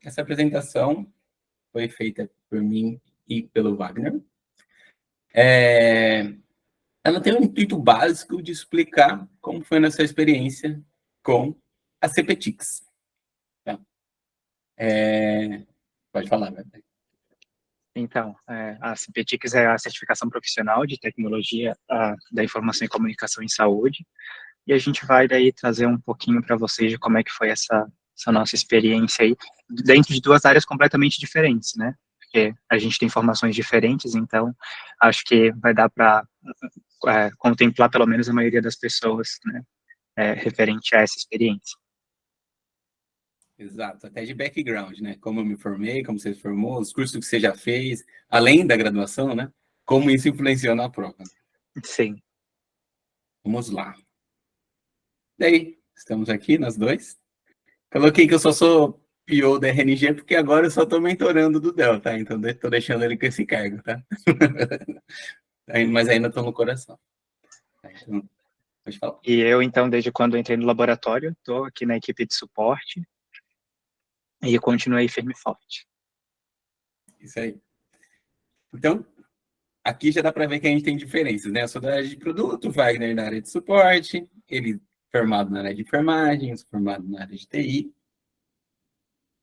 essa apresentação foi feita por mim e pelo Wagner. Ela tem um intuito básico de explicar como foi a nossa experiência com a CPTIX. Tá? Pode falar, né? Então, a CPTICS é a Certificação Profissional de Tecnologia da Informação e Comunicação em Saúde, e a gente vai daí trazer um pouquinho para vocês de como é que foi essa nossa experiência aí, dentro de duas áreas completamente diferentes, né? Porque a gente tem formações diferentes, então acho que vai dar para contemplar pelo menos a maioria das pessoas, né, referente a essa experiência. Exato, até de background, né? Como eu me formei, como você se formou, os cursos que você já fez, além da graduação, né? Como isso influenciou na prova. Sim. Vamos lá. Daí, estamos aqui, nós dois. Coloquei que eu só sou PO da RNG porque agora eu só estou mentorando do Del, tá? Então, estou deixando ele com esse cargo, tá? Mas ainda estou no coração. Tá? Então, pode falar. E eu, então, desde quando entrei no laboratório, estou aqui na equipe de suporte e continuei firme e forte. Isso aí. Então, aqui já dá para ver que a gente tem diferenças, né? Eu sou da área de produto, Wagner na área de suporte, ele formado na área de enfermagem, formado na área de TI.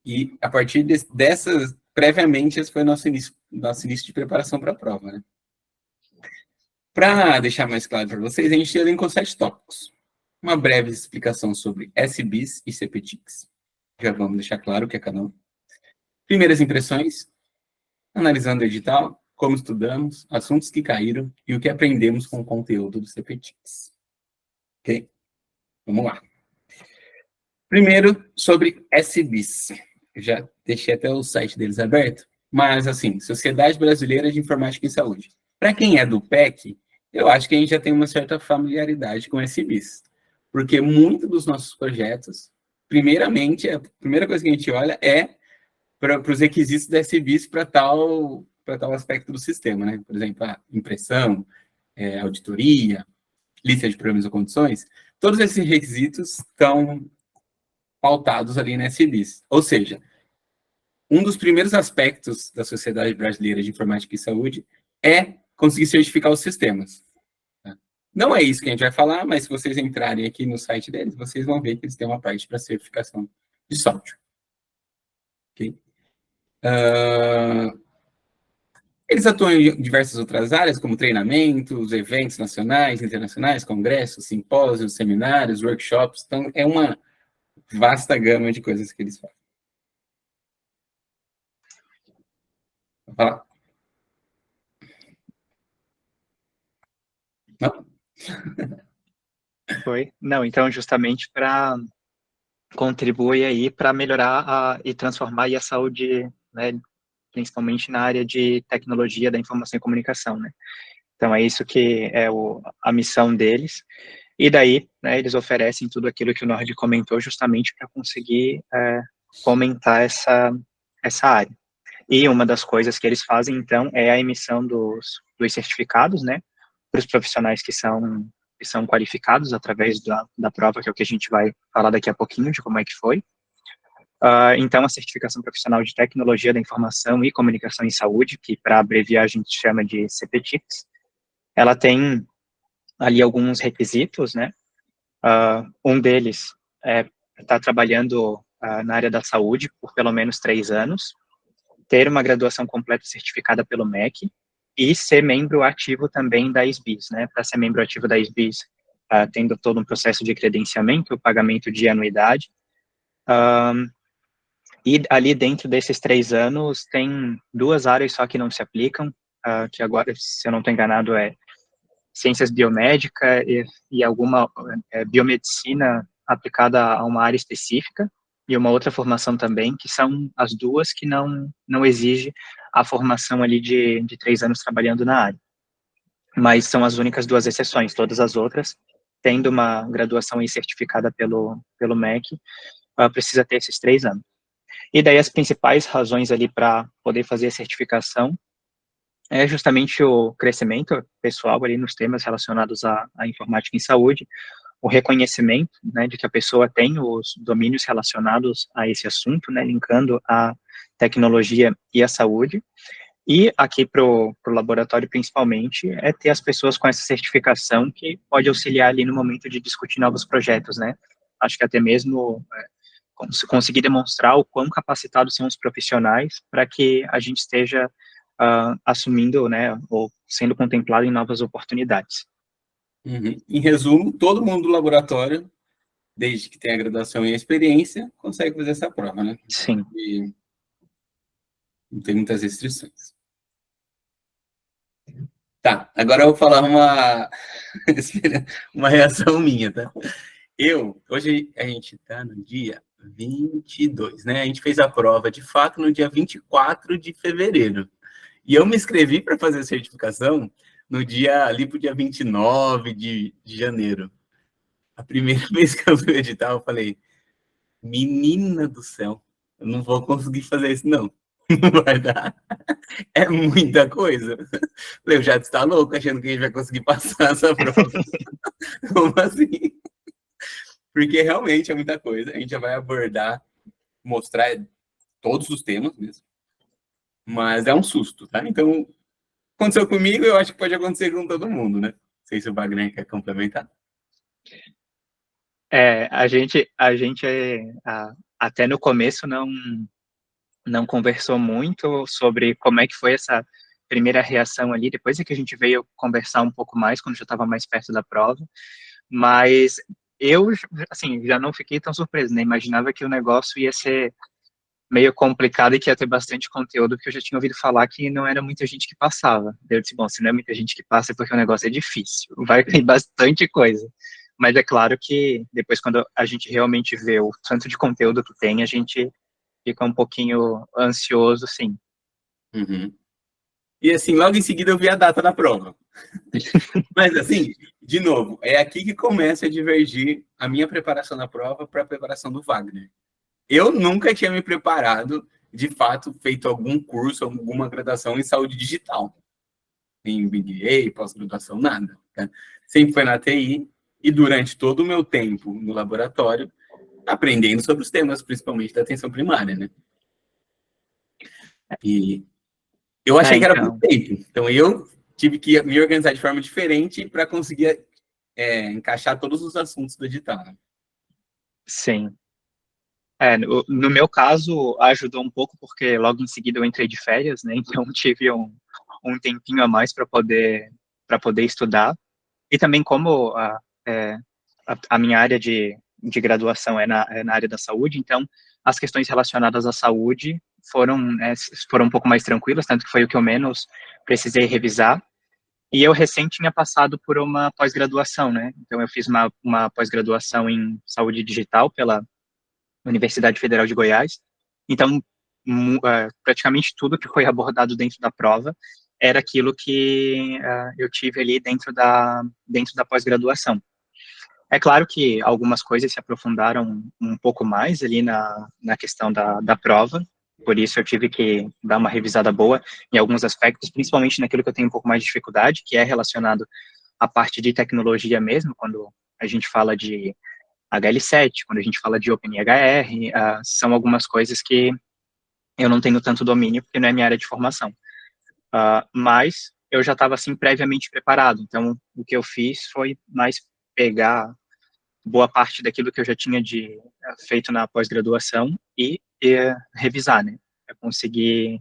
E a partir dessas, previamente, esse foi o nosso início de preparação para a prova, né? Para deixar mais claro para vocês, a gente elencou 7 tópicos. Uma breve explicação sobre SBIS e CPTICS. Já vamos deixar claro o que é cada um. Primeiras impressões, analisando o edital, como estudamos, assuntos que caíram e o que aprendemos com o conteúdo do CPTICS. Ok? Vamos lá. Primeiro, sobre SBIS. Eu já deixei até o site deles aberto, mas, assim, Sociedade Brasileira de Informática em Saúde. Para quem é do PEC, eu acho que a gente já tem uma certa familiaridade com SBIS, porque muitos dos nossos projetos, primeiramente, a primeira coisa que a gente olha é para os requisitos da SBIS para tal aspecto do sistema, né? Por exemplo, a impressão, auditoria, lista de problemas ou condições, todos esses requisitos estão pautados ali na SBIS. Ou seja, um dos primeiros aspectos da Sociedade Brasileira de Informática e Saúde é conseguir certificar os sistemas. Não é isso que a gente vai falar, mas se vocês entrarem aqui no site deles, vocês vão ver que eles têm uma parte para certificação de software. Okay? Eles atuam em diversas outras áreas, como treinamentos, eventos nacionais, internacionais, congressos, simpósios, seminários, workshops. Então, é uma vasta gama de coisas que eles fazem. Vou falar? Não? Foi? Não, então, justamente para contribuir aí para melhorar e transformar aí a saúde, né, principalmente na área de tecnologia da informação e comunicação, né? Então, é isso que é a missão deles. E daí, né, eles oferecem tudo aquilo que o Nord comentou justamente para conseguir fomentar essa área. E uma das coisas que eles fazem, então, é a emissão dos certificados, né, para os profissionais que são qualificados através da prova, que é o que a gente vai falar daqui a pouquinho, de como é que foi. Então, a certificação profissional de tecnologia da informação e comunicação em saúde, que para abreviar a gente chama de CPTICS, ela tem ali alguns requisitos, né? Um deles é estar trabalhando na área da saúde por pelo menos 3 anos, ter uma graduação completa certificada pelo MEC e ser membro ativo também da SBIS, né? Para ser membro ativo da SBIS, tendo todo um processo de credenciamento, pagamento de anuidade. E ali dentro desses 3 anos tem 2 áreas só que não se aplicam, que agora, se eu não estou enganado, é ciências biomédicas e alguma biomedicina aplicada a uma área específica, e uma outra formação também, que são as duas que não exige a formação ali de 3 anos trabalhando na área. Mas são as únicas 2 exceções, todas as outras, tendo uma graduação aí certificada pelo MEC, precisa ter esses 3 anos. E daí as principais razões ali para poder fazer a certificação é justamente o crescimento pessoal ali nos temas relacionados à informática em saúde, o reconhecimento, né, de que a pessoa tem os domínios relacionados a esse assunto, né, linkando a tecnologia e a saúde. E aqui para o laboratório, principalmente, é ter as pessoas com essa certificação que pode auxiliar ali no momento de discutir novos projetos, né? Acho que até mesmo conseguir demonstrar o quão capacitados são os profissionais para que a gente esteja assumindo, né, ou sendo contemplado em novas oportunidades. Uhum. Em resumo, todo mundo do laboratório, desde que tenha a graduação e a experiência, consegue fazer essa prova, né? Sim. E não tem muitas restrições. Tá, agora eu vou falar uma reação minha, tá? Hoje a gente tá no dia 22, né? A gente fez a prova, de fato, no dia 24 de fevereiro. E eu me inscrevi para fazer a certificação ali pro dia 29 de janeiro. A primeira vez que eu vi o edital, eu falei, menina do céu, eu não vou conseguir fazer isso, não. Não vai dar. É muita coisa. Eu já está louco achando que a gente vai conseguir passar essa prova. Como assim? Porque realmente é muita coisa. A gente já vai abordar, mostrar todos os temas mesmo. Mas é um susto, tá? Então, aconteceu comigo, eu acho que pode acontecer com todo mundo, né? Não sei se o Wagner quer complementar. A gente até no começo não conversou muito sobre como é que foi essa primeira reação ali, depois é que a gente veio conversar um pouco mais, quando já estava mais perto da prova, mas eu, assim, já não fiquei tão surpreso, né? Imaginava que o negócio ia ser meio complicado e que ia ter bastante conteúdo, porque eu já tinha ouvido falar que não era muita gente que passava. Eu disse, bom, se não é muita gente que passa é porque o negócio é difícil, vai ter bastante coisa. Mas é claro que depois, quando a gente realmente vê o tanto de conteúdo que tem, a gente fica um pouquinho ansioso, sim. Uhum. E assim, logo em seguida eu vi a data da prova. Mas assim, de novo, é aqui que começa a divergir a minha preparação da prova para a preparação do Wagner. Eu nunca tinha me preparado, de fato, feito algum curso, alguma graduação em saúde digital. Em MBA, pós-graduação, nada. Tá? Sempre foi na TI e durante todo o meu tempo no laboratório, aprendendo sobre os temas, principalmente da atenção primária, né? E eu achei que era por Então, tempo. Então, eu tive que me organizar de forma diferente para conseguir encaixar todos os assuntos do edital. Né? sim. No meu caso, ajudou um pouco, porque logo em seguida eu entrei de férias, né? Então tive um tempinho a mais para poder estudar. E também como a minha área de graduação é na área da saúde, então as questões relacionadas à saúde foram um pouco mais tranquilas, tanto que foi o que eu menos precisei revisar. E eu recém tinha passado por uma pós-graduação, né? Então eu fiz uma pós-graduação em saúde digital pela Universidade Federal de Goiás. Então, praticamente tudo que foi abordado dentro da prova era aquilo que eu tive ali dentro da pós-graduação. É claro que algumas coisas se aprofundaram um pouco mais ali na questão da prova, por isso eu tive que dar uma revisada boa em alguns aspectos, principalmente naquilo que eu tenho um pouco mais de dificuldade, que é relacionado à parte de tecnologia mesmo, quando a gente fala de HL7, quando a gente fala de OpenIHR, são algumas coisas que eu não tenho tanto domínio, porque não é minha área de formação. Mas eu já estava, assim, previamente preparado, então o que eu fiz foi mais pegar boa parte daquilo que eu já tinha feito na pós-graduação e revisar, né? Eu conseguir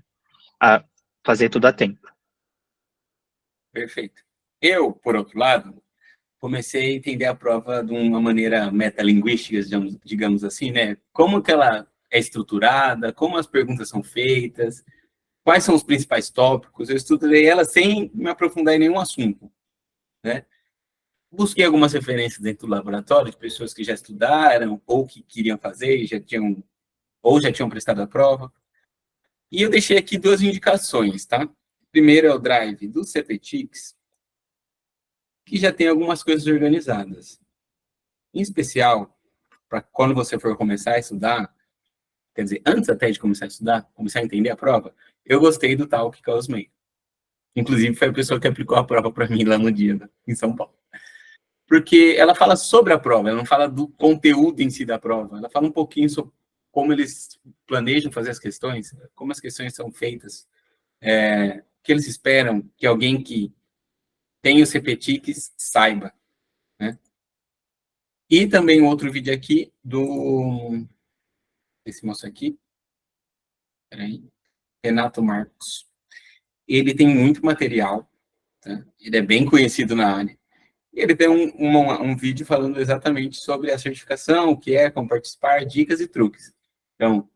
fazer tudo a tempo. Perfeito. Eu, por outro lado, comecei a entender a prova de uma maneira metalinguística, digamos assim, né? Como que ela é estruturada, como as perguntas são feitas, quais são os principais tópicos. Eu estudei ela sem me aprofundar em nenhum assunto, né? Busquei algumas referências dentro do laboratório de pessoas que já estudaram ou que queriam fazer e já tinham prestado a prova. E eu deixei aqui duas indicações, tá? Primeiro é o Drive do CPTIX, que já tem algumas coisas organizadas. Em especial, para quando você for começar a estudar, quer dizer, antes até de começar a estudar, começar a entender a prova, eu gostei do Talk que eu usei. Inclusive, foi a pessoa que aplicou a prova para mim lá no dia, né, em São Paulo. porque ela fala sobre a prova, ela não fala do conteúdo em si da prova, ela fala um pouquinho sobre como eles planejam fazer as questões, como as questões são feitas, que eles esperam que alguém que tem os CPTICs saiba, né? E também outro vídeo aqui esse moço aqui, peraí, Renato Marcos. Ele tem muito material, tá? Ele é bem conhecido na área. E ele tem um vídeo falando exatamente sobre a certificação, o que é, como participar, dicas e truques. Então,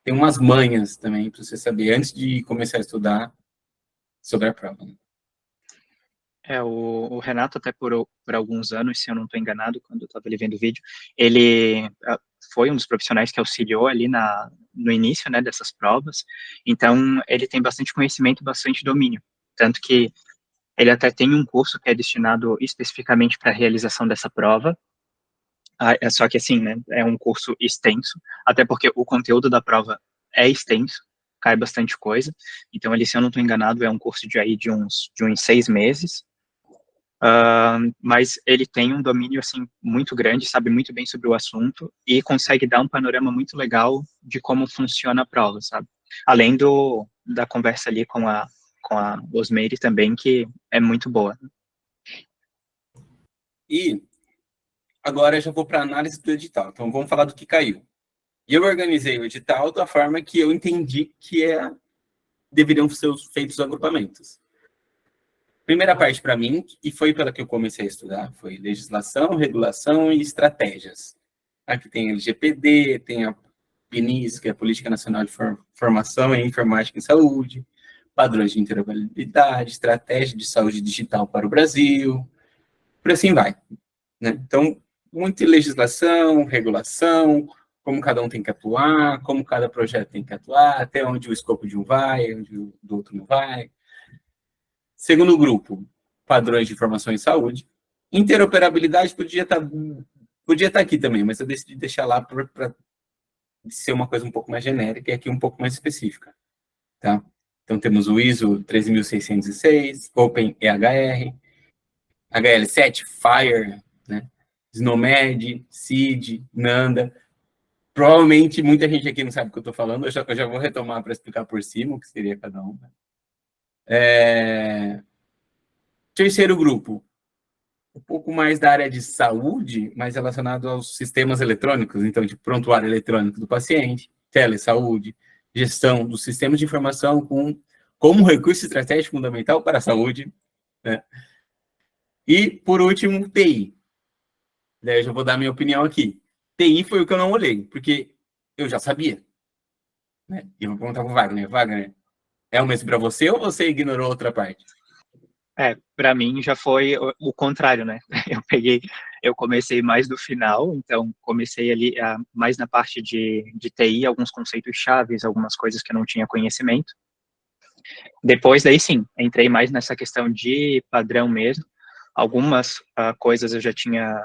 tem umas manhas também para você saber antes de começar a estudar sobre a prova, né? O Renato, até por alguns anos, se eu não estou enganado, quando eu estava ali vendo o vídeo, ele foi um dos profissionais que auxiliou ali no início, né, dessas provas. Então, ele tem bastante conhecimento, bastante domínio. Tanto que ele até tem um curso que é destinado especificamente para a realização dessa prova. Só que, assim, né, é um curso extenso, até porque o conteúdo da prova é extenso, cai bastante coisa. Então, ele, se eu não estou enganado, é um curso de uns 6 meses. Mas ele tem um domínio assim muito grande, sabe muito bem sobre o assunto e consegue dar um panorama muito legal de como funciona a prova, sabe? Além da conversa ali com a Osmeire também, que é muito boa. E agora eu já vou para a análise do edital. Então, vamos falar do que caiu. E eu organizei o edital da forma que eu entendi que deveriam ser feitos os agrupamentos. Primeira parte para mim, e foi pela que eu comecei a estudar, foi legislação, regulação e estratégias. Aqui tem LGPD, tem a PNIS, que é a Política Nacional de Formação em Informática em Saúde, padrões de interoperabilidade, estratégia de saúde digital para o Brasil, por assim vai, né? Então, muita legislação, regulação, como cada um tem que atuar, como cada projeto tem que atuar, até onde o escopo de um vai, onde o do outro não vai. Segundo grupo, padrões de informação em saúde. Interoperabilidade podia estar aqui também, mas eu decidi deixar lá para ser uma coisa um pouco mais genérica e aqui um pouco mais específica. Tá? Então, temos o ISO 13606, OpenEHR, HL7, FHIR, né? SNOMED, CID, NANDA. Provavelmente muita gente aqui não sabe o que eu estou falando, eu já vou retomar para explicar por cima o que seria cada um. Terceiro grupo, um pouco mais da área de saúde, mais relacionado aos sistemas eletrônicos, então, de prontuário eletrônico do paciente, telesaúde, gestão dos sistemas de informação como recurso estratégico fundamental para a saúde, né? E, por último, TI. Daí eu já vou dar minha opinião aqui. TI foi o que eu não olhei, porque eu já sabia, né? E eu vou perguntar para o Wagner. Wagner, é o mesmo para você ou você ignorou outra parte? Para mim já foi o contrário, né? Eu comecei mais do final, então comecei ali mais na parte de TI, alguns conceitos chaves, algumas coisas que eu não tinha conhecimento. Depois, daí sim, entrei mais nessa questão de padrão mesmo. Algumas coisas eu já tinha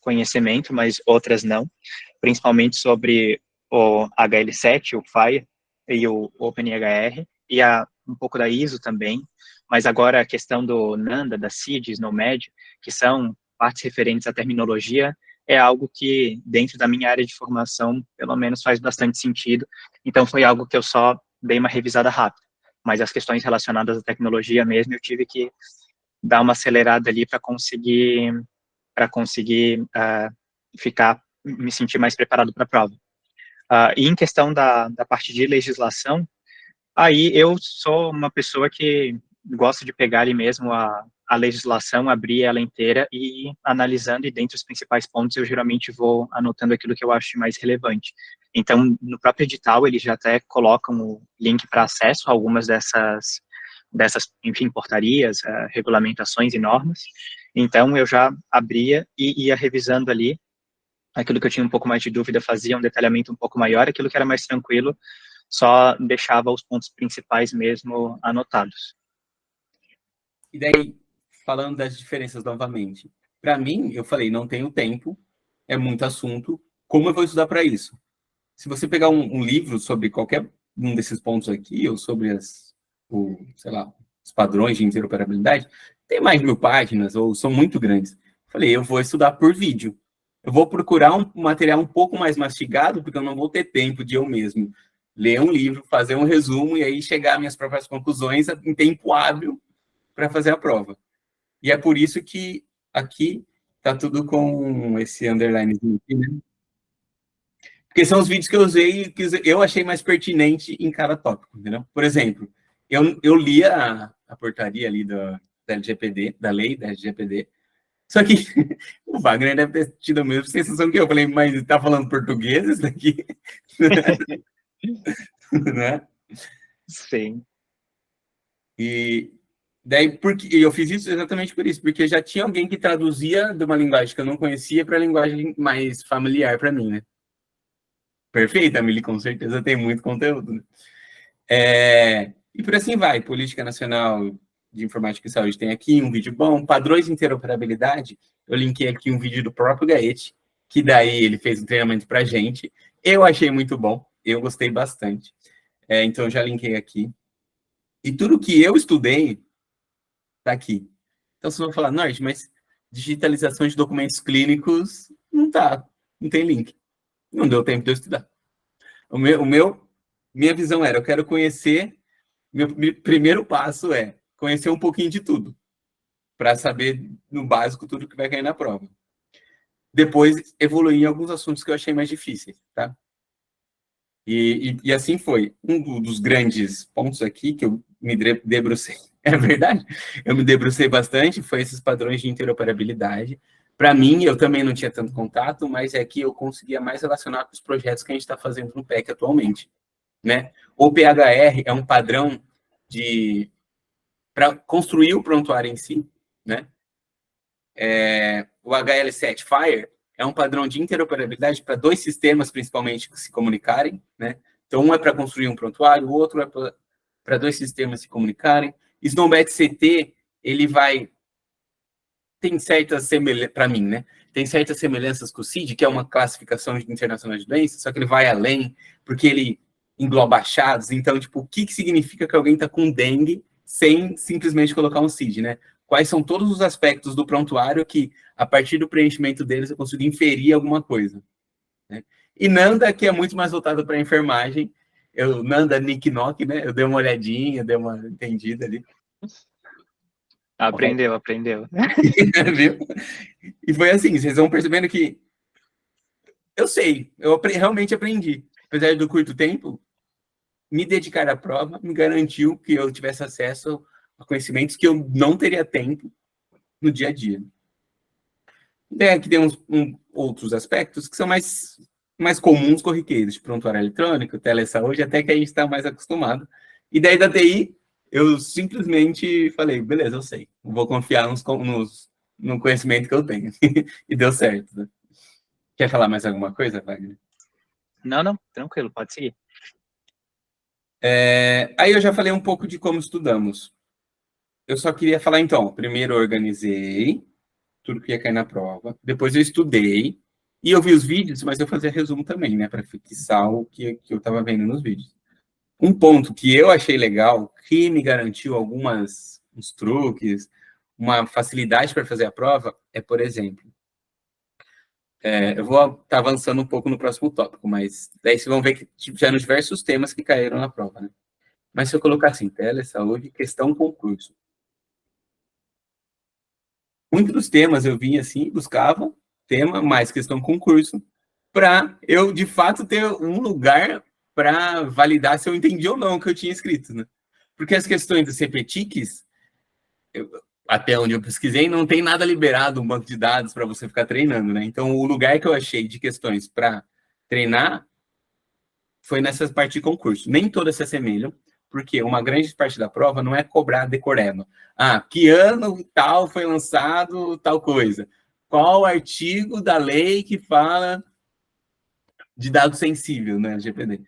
conhecimento, mas outras não, principalmente sobre o HL7, o FHIR e o OpenEHR, e um pouco da ISO também, mas agora a questão do NANDA, da CID, SNOMED, que são partes referentes à terminologia, é algo que, dentro da minha área de formação, pelo menos faz bastante sentido, então foi algo que eu só dei uma revisada rápida, mas as questões relacionadas à tecnologia mesmo, eu tive que dar uma acelerada ali para conseguir me sentir mais preparado para a prova. E em questão da parte de legislação, aí eu sou uma pessoa que gosta de pegar ali mesmo a legislação, abrir ela inteira e analisando, e dentre os principais pontos eu geralmente vou anotando aquilo que eu acho mais relevante. Então, no próprio edital, eles já até colocam o link para acesso a algumas dessas, enfim, portarias, regulamentações e normas. Então, eu já abria e ia revisando ali aquilo que eu tinha um pouco mais de dúvida, fazia um detalhamento um pouco maior, aquilo que era mais tranquilo, só deixava os pontos principais mesmo anotados. E daí, falando das diferenças novamente, para mim, eu falei, não tenho tempo, é muito assunto, como eu vou estudar para isso? Se você pegar um livro sobre qualquer um desses pontos aqui, ou sobre sei lá, os padrões de interoperabilidade, tem mais de 1000 páginas, ou são muito grandes. Falei, eu vou estudar por vídeo. Eu vou procurar um material um pouco mais mastigado, porque eu não vou ter tempo de eu mesmo ler um livro, fazer um resumo e aí chegar às minhas próprias conclusões em tempo hábil para fazer a prova. E é por isso que aqui tá tudo com esse underline aqui, né? Porque são os vídeos que eu usei que eu achei mais pertinente em cada tópico, entendeu? Por exemplo, eu li a portaria ali da LGPD, da lei da LGPD, só que o Wagner deve ter tido a mesma sensação que eu. Falei, mas tá falando português isso daqui? Né? Sim. E daí, porque eu fiz isso exatamente por isso, porque já tinha alguém que traduzia de uma linguagem que eu não conhecia para a linguagem mais familiar para mim, né? Perfeito, Amelie, com certeza tem muito conteúdo. Né? E por assim vai, Política Nacional de Informática e Saúde tem aqui um vídeo bom, padrões de interoperabilidade, eu linkei aqui um vídeo do próprio Gaete, que daí ele fez um treinamento para a gente, eu achei muito bom, eu gostei bastante, então eu já linkei aqui. E tudo que eu estudei está aqui. Então vocês vão falar, Norte, mas digitalização de documentos clínicos não tá, não tem link. Não deu tempo de eu estudar. Minha visão era, eu quero conhecer, meu primeiro passo é conhecer um pouquinho de tudo, para saber, no básico, tudo que vai cair na prova. Depois, evoluir em alguns assuntos que eu achei mais difíceis, tá? E assim foi. Um dos grandes pontos aqui que eu me debrucei, é verdade, eu me debrucei bastante, foi esses padrões de interoperabilidade. Para mim, eu também não tinha tanto contato, mas é que eu conseguia mais relacionar com os projetos que a gente está fazendo no PEC atualmente. Né? O PHR é um padrão para construir o prontuário em si, né? O HL7 Fire é um padrão de interoperabilidade para 2 sistemas, principalmente, se comunicarem, né? Então, um é para construir um prontuário, o outro é para 2 sistemas se comunicarem. Snowbat CT, ele vai... Tem certas semelhanças, para mim, né? Tem certas semelhanças com o CID, que é uma classificação internacional de doenças, só que ele vai além, porque ele engloba achados. Então, tipo, o que significa que alguém está com dengue sem simplesmente colocar um CID, né? Quais são todos os aspectos do prontuário que, a partir do preenchimento deles, eu consigo inferir alguma coisa. Né? E Nanda, que é muito mais voltado para a enfermagem, Nanda Nick Knock, né? Eu dei uma olhadinha, dei uma entendida ali. Aprendeu. Viu? E foi assim, vocês vão percebendo que eu sei, eu realmente aprendi. Apesar do curto tempo, me dedicar à prova me garantiu que eu tivesse acesso a conhecimentos que eu não teria tempo no dia a dia. Daí aqui tem outros aspectos que são mais comuns, corriqueiros, de prontuário eletrônico, telesaúde, até que a gente está mais acostumado. E daí da TI, eu simplesmente falei, beleza, eu sei, vou confiar no conhecimento que eu tenho. E deu certo. Né? Quer falar mais alguma coisa, Wagner? Não, tranquilo, pode seguir. Aí eu já falei um pouco de como estudamos. Eu só queria falar, então, primeiro eu organizei tudo que ia cair na prova, depois eu estudei, e eu vi os vídeos, mas eu fazia resumo também, né, para fixar o que eu estava vendo nos vídeos. Um ponto que eu achei legal, que me garantiu uns truques, uma facilidade para fazer a prova, é, por exemplo, eu vou estar avançando um pouco no próximo tópico, mas daí vocês vão ver que tiveram diversos temas que caíram na prova, né? Mas se eu colocar assim, telesaúde, questão concurso. Muitos dos temas eu vinha assim, buscava tema mais questão concurso, para eu, de fato, ter um lugar para validar se eu entendi ou não o que eu tinha escrito, né? Porque as questões do CPTICs, até onde eu pesquisei, não tem nada liberado, um banco de dados para você ficar treinando, né? Então, o lugar que eu achei de questões para treinar foi nessa parte de concurso. Nem todas se assemelham, porque uma grande parte da prova não é cobrar decoreba. Ah, que ano tal foi lançado tal coisa? Qual artigo da lei que fala de dado sensível, né, GPD?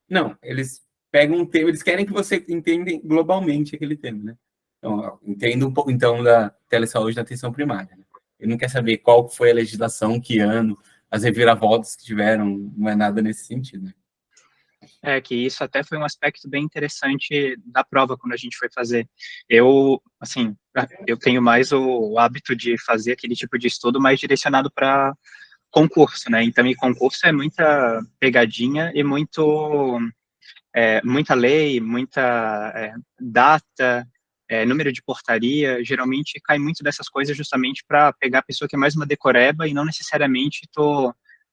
Não, eles pegam um tema, eles querem que você entenda globalmente aquele tema, né? Então, entenda um pouco, então, da telesaúde da atenção primária. Né? Ele não quer saber qual foi a legislação, que ano, as reviravoltas que tiveram, não é nada nesse sentido, né? Que isso até foi um aspecto bem interessante da prova quando a gente foi fazer. Eu, assim, eu tenho mais o hábito de fazer aquele tipo de estudo mais direcionado para concurso, né? Então, em concurso é muita pegadinha e muita lei, muita data, número de portaria. Geralmente cai muito dessas coisas justamente para pegar a pessoa que é mais uma decoreba e não necessariamente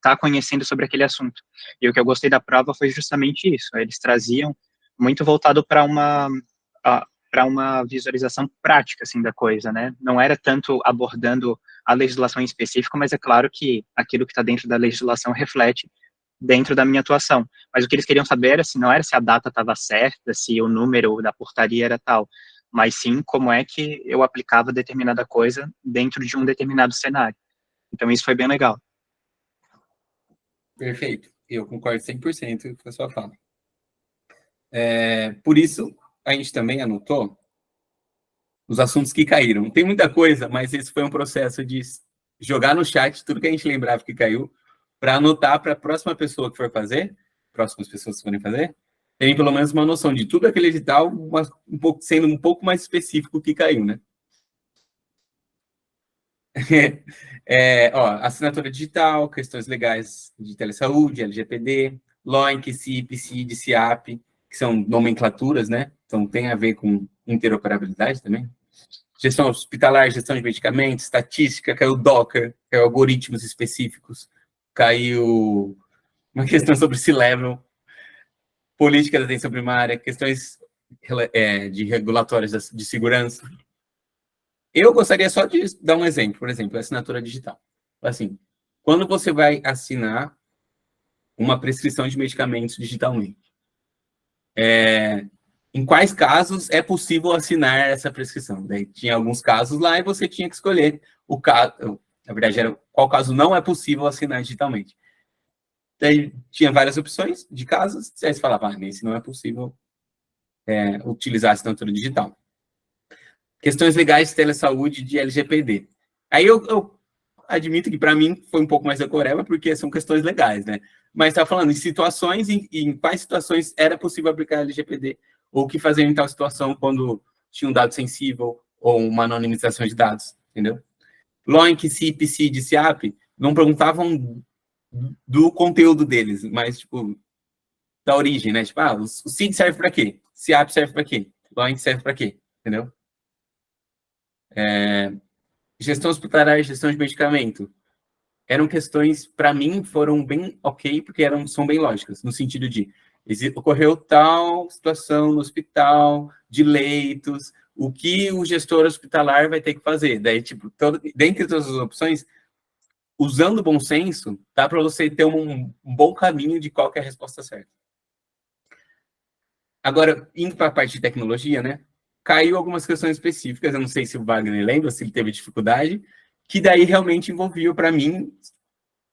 tá conhecendo sobre aquele assunto. E o que eu gostei da prova foi justamente isso. Eles traziam muito voltado para uma visualização prática assim da coisa, né? Não era tanto abordando a legislação em específico, mas é claro que aquilo que está dentro da legislação reflete dentro da minha atuação. Mas o que eles queriam saber era se não era se a data estava certa, se o número da portaria era tal, mas sim como é que eu aplicava determinada coisa dentro de um determinado cenário. Então isso foi bem legal. Perfeito. Eu concordo 100% com a sua fala. Por isso, a gente também anotou os assuntos que caíram. Tem muita coisa, mas esse foi um processo de jogar no chat tudo que a gente lembrava que caiu, para anotar para a próxima pessoa que for fazer, próximas pessoas que forem fazer, tem pelo menos uma noção de tudo aquele edital, sendo um pouco mais específico que caiu, né? Assinatura digital, questões legais de telesaúde, LGPD, LOINC, CIP, CID, CIAP, que são nomenclaturas, né? Então tem a ver com interoperabilidade também. Gestão hospitalar, gestão de medicamentos, estatística, caiu Docker, caiu algoritmos específicos, caiu uma questão sobre C-Level, política da atenção primária, questões de regulatórias de segurança. Eu gostaria só de dar um exemplo, por exemplo, a assinatura digital. Assim, quando você vai assinar uma prescrição de medicamentos digitalmente, em quais casos é possível assinar essa prescrição? Daí tinha alguns casos lá e você tinha que escolher o caso, na verdade era qual caso não é possível assinar digitalmente. Daí tinha várias opções de casos, aí você falava, nesse não é possível utilizar a assinatura digital. Questões legais de telesaúde de LGPD. Aí eu admito que para mim foi um pouco mais decoreba, porque são questões legais, né? Mas está falando em situações, em quais situações era possível aplicar LGPD, ou o que fazer em tal situação quando tinha um dado sensível, ou uma anonimização de dados, entendeu? LOINC, CIP, CID, CIAP, não perguntavam do conteúdo deles, mas, tipo, da origem, né? Tipo, o CID serve para quê? CIAP serve para quê? LOINC serve para quê? Entendeu? Gestão hospitalar, gestão de medicamento. Eram questões, para mim, foram bem ok, porque são bem lógicas, no sentido de ocorreu tal situação no hospital, de leitos, o que o gestor hospitalar vai ter que fazer. Daí, tipo, dentre todas as opções, usando o bom senso, dá para você ter um bom caminho de qual que é a resposta certa. Agora, indo para a parte de tecnologia, né? Caiu algumas questões específicas, eu não sei se o Wagner lembra, se ele teve dificuldade, que daí realmente envolveu, para mim,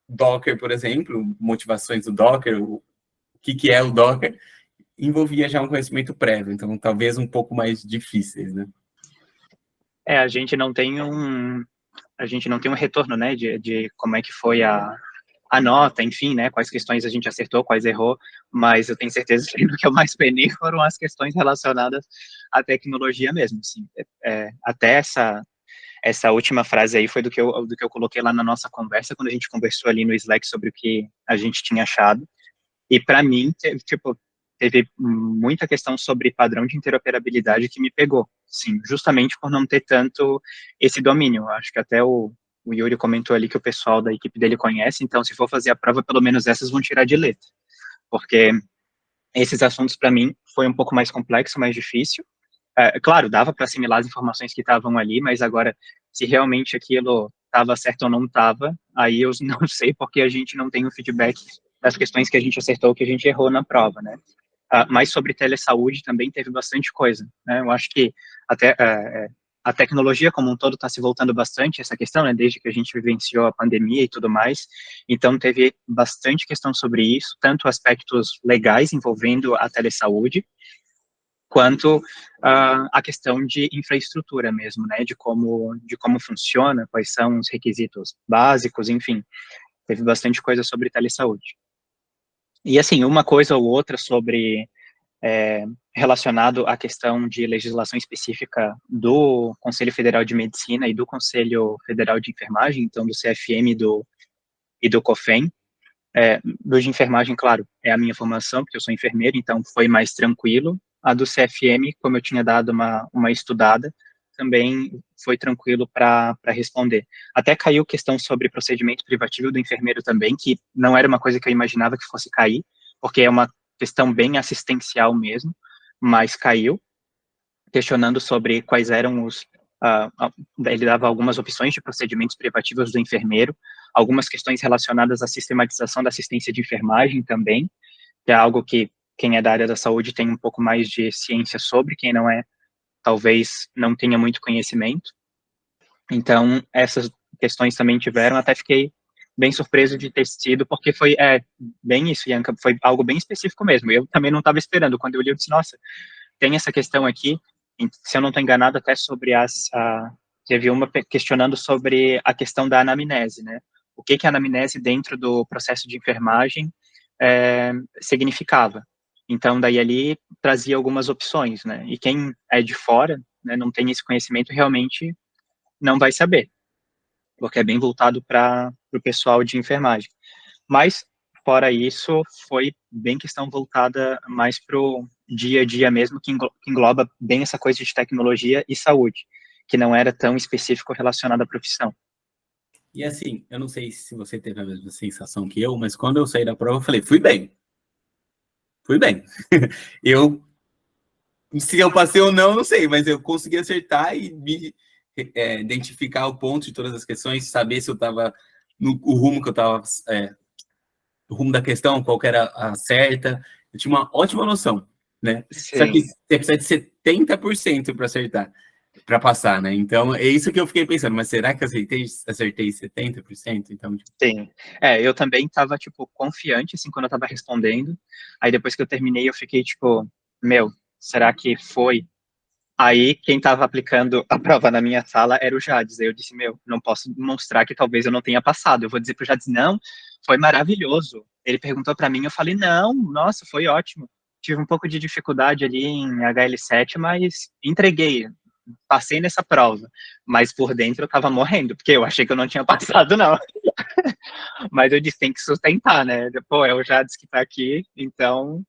Docker, por exemplo, motivações do Docker, o que é o Docker, envolvia já um conhecimento prévio, então talvez um pouco mais difíceis, né? A gente não tem um retorno, né, de como é que foi a nota, enfim, né, quais questões a gente acertou, quais errou, mas eu tenho certeza que o que eu mais penei foram as questões relacionadas à tecnologia mesmo, assim, até essa última frase aí foi do que eu coloquei lá na nossa conversa, quando a gente conversou ali no Slack sobre o que a gente tinha achado, e para mim, teve muita questão sobre padrão de interoperabilidade que me pegou, sim, justamente por não ter tanto esse domínio. Eu acho que até o Yuri comentou ali que o pessoal da equipe dele conhece, então se for fazer a prova, pelo menos essas vão tirar de letra, porque esses assuntos para mim foi um pouco mais complexo, mais difícil. Claro, dava para assimilar as informações que estavam ali, mas agora se realmente aquilo estava certo ou não estava, aí eu não sei porque a gente não tem o feedback das questões que a gente acertou, que a gente errou na prova, né? Mas sobre telesaúde também teve bastante coisa, né? Eu acho que até a tecnologia como um todo está se voltando bastante essa questão, né? Desde que a gente vivenciou a pandemia e tudo mais, então teve bastante questão sobre isso, tanto aspectos legais envolvendo a telesaúde, quanto a questão de infraestrutura mesmo, né? De como funciona, quais são os requisitos básicos, enfim, teve bastante coisa sobre telesaúde. E, assim, uma coisa ou outra sobre relacionado à questão de legislação específica do Conselho Federal de Medicina e do Conselho Federal de Enfermagem, então do CFM e do COFEN. Do de enfermagem, claro, é a minha formação, porque eu sou enfermeiro, então foi mais tranquilo. A do CFM, como eu tinha dado uma estudada, também foi tranquilo para responder. Até caiu questão sobre procedimento privativo do enfermeiro também, que não era uma coisa que eu imaginava que fosse cair, porque é uma questão bem assistencial mesmo, mas caiu, questionando sobre quais eram ele dava algumas opções de procedimentos privativos do enfermeiro, algumas questões relacionadas à sistematização da assistência de enfermagem também, que é algo que quem é da área da saúde tem um pouco mais de ciência sobre, quem não é, talvez não tenha muito conhecimento. Então, essas questões também tiveram, até fiquei bem surpreso de ter sido, porque foi bem isso, Ianca, foi algo bem específico mesmo. Eu também não estava esperando. Quando eu li, eu disse, nossa, tem essa questão aqui, se eu não estou enganado, até sobre teve uma questionando sobre a questão da anamnese, né? O que a anamnese dentro do processo de enfermagem significava. Então, daí ali trazia algumas opções, né? E quem é de fora, né, não tem esse conhecimento, realmente não vai saber, porque é bem voltado para o pessoal de enfermagem. Mas, fora isso, foi bem questão voltada mais para o dia a dia mesmo, que engloba bem essa coisa de tecnologia e saúde, que não era tão específico relacionado à profissão. E assim, eu não sei se você teve a mesma sensação que eu, mas quando eu saí da prova, eu falei, fui bem. Fui bem. Eu, se eu passei ou não, não sei, mas eu consegui acertar e me identificar o ponto de todas as questões, saber se eu estava no o rumo que eu estava, o rumo da questão, qual que era a certa. Eu tinha uma ótima noção, né? Só que Sim, você precisa de 70% para acertar, para passar, né? Então, é isso que eu fiquei pensando, mas será que eu acertei 70%? Então, tipo, sim. Eu também estava, tipo, confiante, assim, quando eu estava respondendo. Aí, depois que eu terminei, eu fiquei, tipo, meu, será que foi? Aí, quem estava aplicando a prova na minha sala era o Jades. Aí eu disse, meu, não posso mostrar que talvez eu não tenha passado. Eu vou dizer pro Jades, não, foi maravilhoso. Ele perguntou para mim, eu falei, não, nossa, foi ótimo. Tive um pouco de dificuldade ali em HL7, mas entreguei, passei nessa prova. Mas por dentro eu tava morrendo, porque eu achei que eu não tinha passado, não. Mas eu disse, tem que sustentar, né? Pô, é o Jades que tá aqui, então,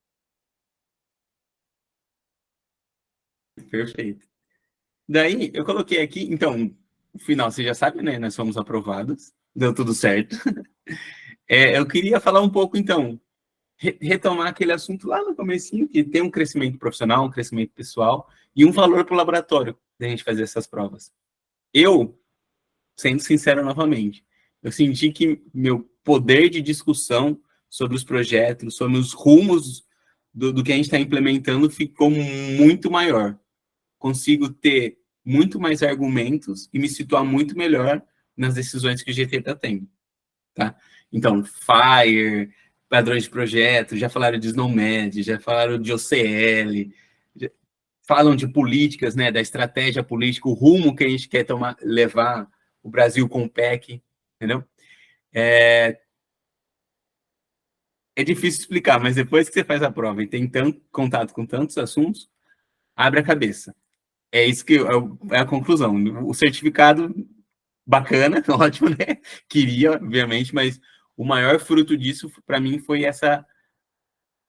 perfeito. Daí, eu coloquei aqui, então, no final, você já sabe, né? Nós fomos aprovados, deu tudo certo. Eu queria falar um pouco, então, retomar aquele assunto lá no comecinho, que tem um crescimento profissional, um crescimento pessoal e um valor para o laboratório da gente fazer essas provas. Eu, sendo sincero novamente, eu senti que meu poder de discussão sobre os projetos, sobre os rumos do que a gente está implementando ficou muito maior. Consigo ter muito mais argumentos e me situar muito melhor nas decisões que o GT está tendo. Tá? Então, FIRE, padrões de projeto, já falaram de SNOMED, já falaram de OCL, falam de políticas, né, da estratégia política, o rumo que a gente quer tomar, levar o Brasil com o PEC, entendeu? É difícil explicar, mas depois que você faz a prova e tem tanto contato com tantos assuntos, abre a cabeça. É isso que é a conclusão. O certificado, bacana, ótimo, né? Queria, obviamente, mas o maior fruto disso, para mim, foi essa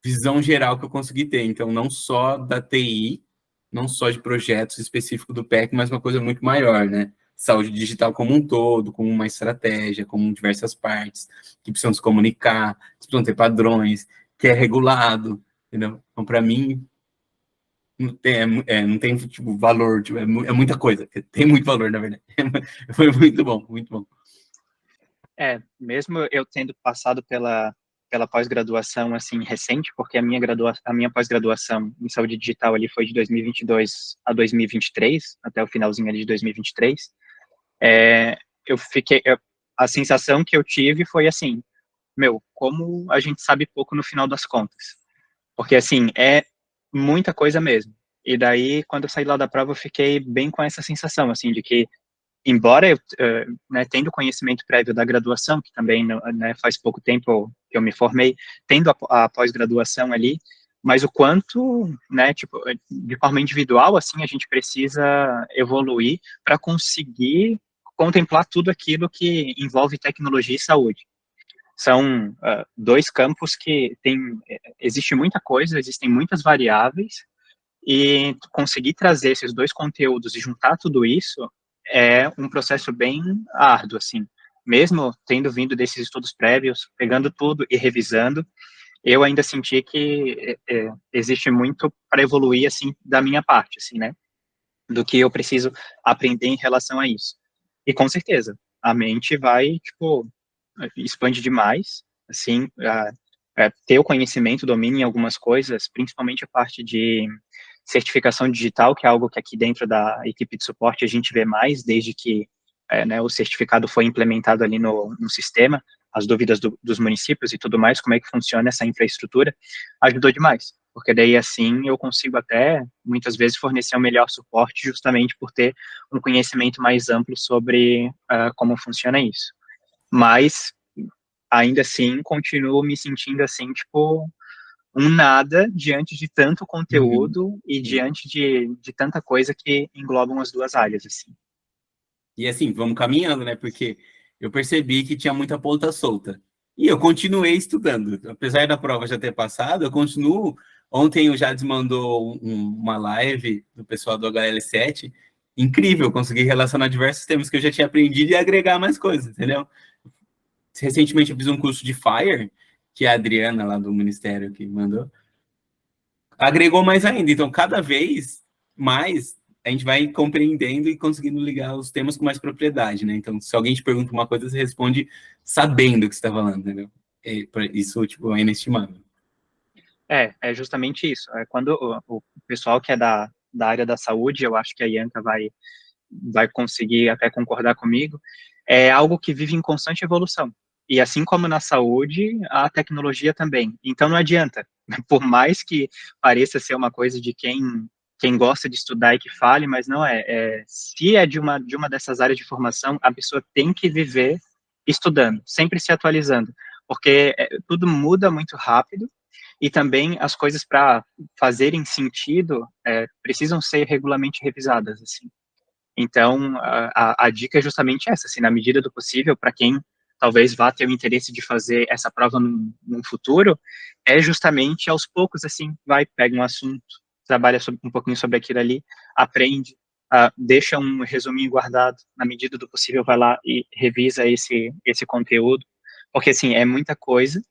visão geral que eu consegui ter. Então, não só da TI, não só de projetos específicos do PEC, mas uma coisa muito maior, né? Saúde digital como um todo, como uma estratégia, como diversas partes, que precisam se comunicar, que precisam ter padrões, que é regulado, entendeu? Então, para mim, não tem tipo, valor, tipo, é muita coisa, tem muito valor, na verdade. Foi muito bom, muito bom. Mesmo eu tendo passado pela pós-graduação, assim, recente, porque a minha pós-graduação em saúde digital ali foi de 2022 a 2023, até o finalzinho ali de 2023, eu fiquei, a sensação que eu tive foi assim, meu, como a gente sabe pouco no final das contas, porque assim, é muita coisa mesmo. E daí, quando eu saí lá da prova, eu fiquei bem com essa sensação, assim, de que embora eu, né, tendo conhecimento prévio da graduação, que também, né, faz pouco tempo que eu me formei, tendo a pós-graduação ali, mas o quanto, né, tipo, de forma individual, assim, a gente precisa evoluir para conseguir contemplar tudo aquilo que envolve tecnologia e saúde. São dois campos que existe muita coisa, existem muitas variáveis, e conseguir trazer esses dois conteúdos e juntar tudo isso é um processo bem árduo, assim. Mesmo tendo vindo desses estudos prévios, pegando tudo e revisando, eu ainda senti que existe muito para evoluir, assim, da minha parte, assim, né? Do que eu preciso aprender em relação a isso. E com certeza, a mente vai, tipo, expande demais, assim, ter o conhecimento, domínio em algumas coisas, principalmente a parte de certificação digital, que é algo que aqui dentro da equipe de suporte a gente vê mais, desde que né, o certificado foi implementado ali no sistema, as dúvidas dos municípios e tudo mais, como é que funciona essa infraestrutura, ajudou demais, porque daí assim eu consigo até, muitas vezes, fornecer um melhor suporte justamente por ter um conhecimento mais amplo sobre como funciona isso. Mas, ainda assim, continuo me sentindo assim, tipo, um nada diante de tanto Uhum. conteúdo e Sim. diante de tanta coisa que englobam as duas áreas, assim. E assim, vamos caminhando, né? Porque eu percebi que tinha muita ponta solta. E eu continuei estudando. Apesar da prova já ter passado, eu continuo. Ontem o Jades mandou uma live do pessoal do HL7. Incrível, consegui relacionar diversos temas que eu já tinha aprendido e agregar mais coisas, entendeu? Recentemente eu fiz um curso de Fire, que é a Adriana lá do Ministério que mandou. Agregou mais ainda. Então, cada vez mais a gente vai compreendendo e conseguindo ligar os temas com mais propriedade, né? Então, se alguém te pergunta uma coisa, você responde sabendo o que você está falando, entendeu? Isso, tipo, é inestimável. É justamente isso. É quando o pessoal que é da área da saúde, eu acho que a Ianca vai conseguir até concordar comigo, é algo que vive em constante evolução. E assim como na saúde, a tecnologia também. Então não adianta, por mais que pareça ser uma coisa de quem gosta de estudar e que fale, mas não é. Se é de uma dessas áreas de formação, a pessoa tem que viver estudando, sempre se atualizando, porque tudo muda muito rápido e também as coisas para fazerem sentido precisam ser regularmente revisadas, assim. Então, a dica é justamente essa, assim, na medida do possível, para quem talvez vá ter o interesse de fazer essa prova num futuro, é justamente aos poucos, assim, pega um assunto, trabalha um pouquinho sobre aquilo ali, aprende, deixa um resuminho guardado, na medida do possível vai lá e revisa esse conteúdo, porque, assim, é muita coisa,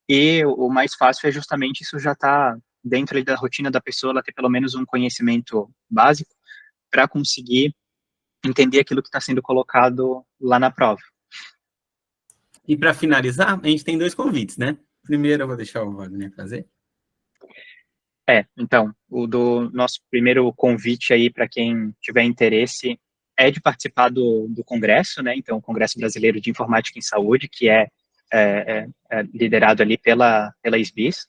e o mais fácil é justamente isso já tá dentro ali da rotina da pessoa, ela ter pelo menos um conhecimento básico para conseguir entender aquilo que está sendo colocado lá na prova. E para finalizar, a gente tem dois convites, né? Primeiro eu vou deixar o Wagner fazer. Então, o do nosso primeiro convite aí para quem tiver interesse é de participar do congresso, né? Então, o Congresso Brasileiro de Informática em Saúde, que é liderado ali pela SBIS.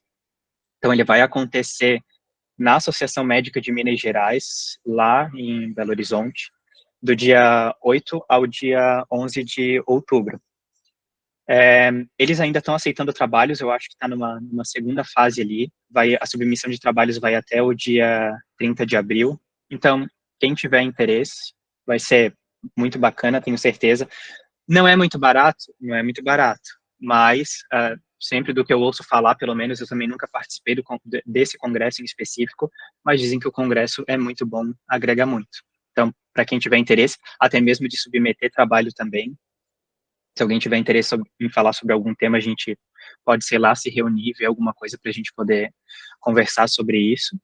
Então, ele vai acontecer na Associação Médica de Minas Gerais, lá em Belo Horizonte, do dia 8 ao dia 11 de outubro. Eles ainda estão aceitando trabalhos, eu acho que está numa segunda fase ali. A submissão de trabalhos vai até o dia 30 de abril. Então, quem tiver interesse, vai ser muito bacana, tenho certeza. Não é muito barato? Não é muito barato. Mas, sempre do que eu ouço falar, pelo menos, eu também nunca participei desse congresso em específico, mas dizem que o congresso é muito bom, agrega muito. Então, para quem tiver interesse, até mesmo de submeter trabalho também, se alguém tiver interesse em falar sobre algum tema, a gente pode, sei lá, se reunir, ver alguma coisa para a gente poder conversar sobre isso.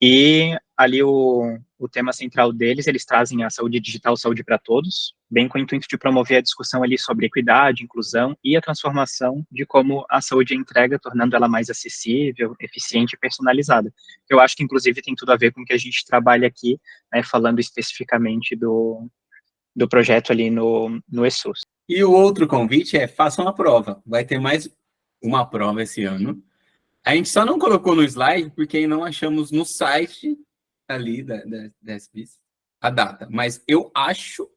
E ali o tema central deles, eles trazem a saúde digital, saúde para todos, bem com o intuito de promover a discussão ali sobre equidade, inclusão e a transformação de como a saúde é entrega, tornando ela mais acessível, eficiente e personalizada. Eu acho que, inclusive, tem tudo a ver com o que a gente trabalha aqui, né, falando especificamente do projeto ali no ESUS. E o outro convite é façam a prova. Vai ter mais uma prova esse ano. A gente só não colocou no slide porque não achamos no site ali da SBIS a data. Mas eu acho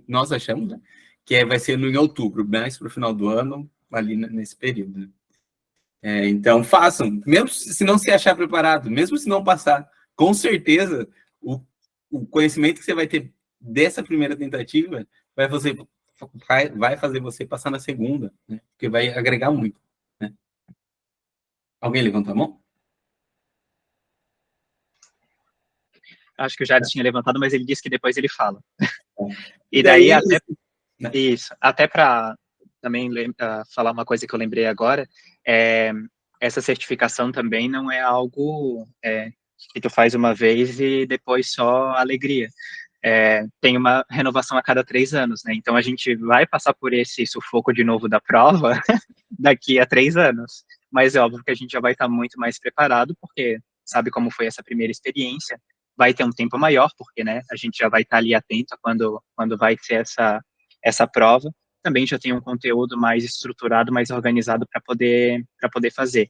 nós achamos, né, que vai ser em outubro, mais para o final do ano, ali nesse período. Né? Então, façam, mesmo se não se achar preparado, mesmo se não passar, com certeza, o conhecimento que você vai ter dessa primeira tentativa vai fazer você passar na segunda, né? Porque vai agregar muito. Né? Alguém levantou a mão? Acho que o Jades tinha levantado, mas ele disse que depois ele fala. E daí, até... Isso, até para também falar uma coisa que eu lembrei agora, essa certificação também não é algo que tu faz uma vez e depois só alegria. Tem uma renovação a cada 3 anos, né? Então a gente vai passar por esse sufoco de novo da prova daqui a 3 anos. Mas é óbvio que a gente já vai estar muito mais preparado, porque sabe como foi essa primeira experiência, vai ter um tempo maior, porque, né, a gente já vai estar ali atento a quando vai ser essa prova. Também já tem um conteúdo mais estruturado, mais organizado para poder fazer.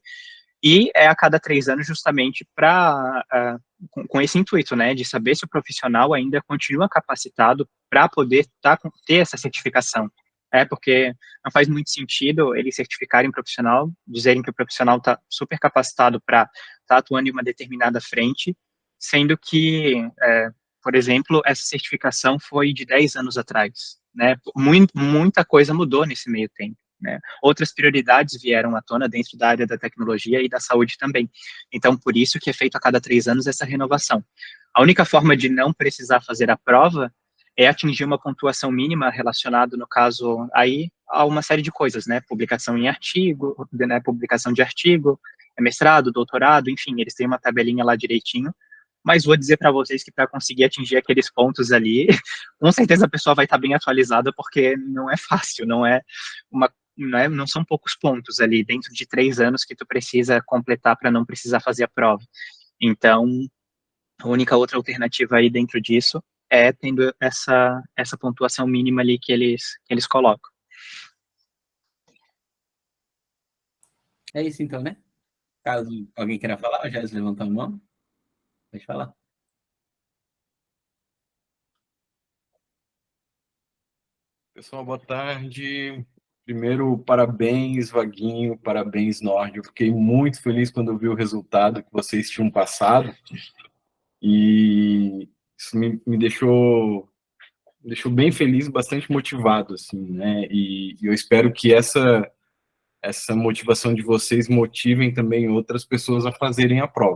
E é a cada 3 anos justamente com esse intuito, né, de saber se o profissional ainda continua capacitado para poder ter essa certificação. Porque não faz muito sentido eles certificarem o profissional, dizerem que o profissional está super capacitado para estar atuando em uma determinada frente, sendo que, por exemplo, essa certificação foi de 10 anos atrás, né? Muita coisa mudou nesse meio tempo. Né? Outras prioridades vieram à tona dentro da área da tecnologia e da saúde também. Então, por isso que é feito a cada 3 anos essa renovação. A única forma de não precisar fazer a prova é atingir uma pontuação mínima relacionada, no caso, aí, a uma série de coisas, né? Publicação em artigo, né? Publicação de artigo, mestrado, doutorado, enfim, eles têm uma tabelinha lá direitinho. Mas vou dizer para vocês que para conseguir atingir aqueles pontos ali, com certeza a pessoa vai estar bem atualizada, porque não é fácil, não são poucos pontos ali dentro de 3 anos que tu precisa completar para não precisar fazer a prova. Então, a única outra alternativa aí dentro disso é tendo essa pontuação mínima ali que eles colocam. É isso então, né? Caso alguém queira falar, já levantou a mão. Pode falar. Pessoal, boa tarde. Primeiro, parabéns, Vaguinho, parabéns, Nord. Eu fiquei muito feliz quando eu vi o resultado que vocês tinham passado. E isso me deixou bem feliz, bastante motivado, assim, né? E eu espero que essa motivação de vocês motivem também outras pessoas a fazerem a prova.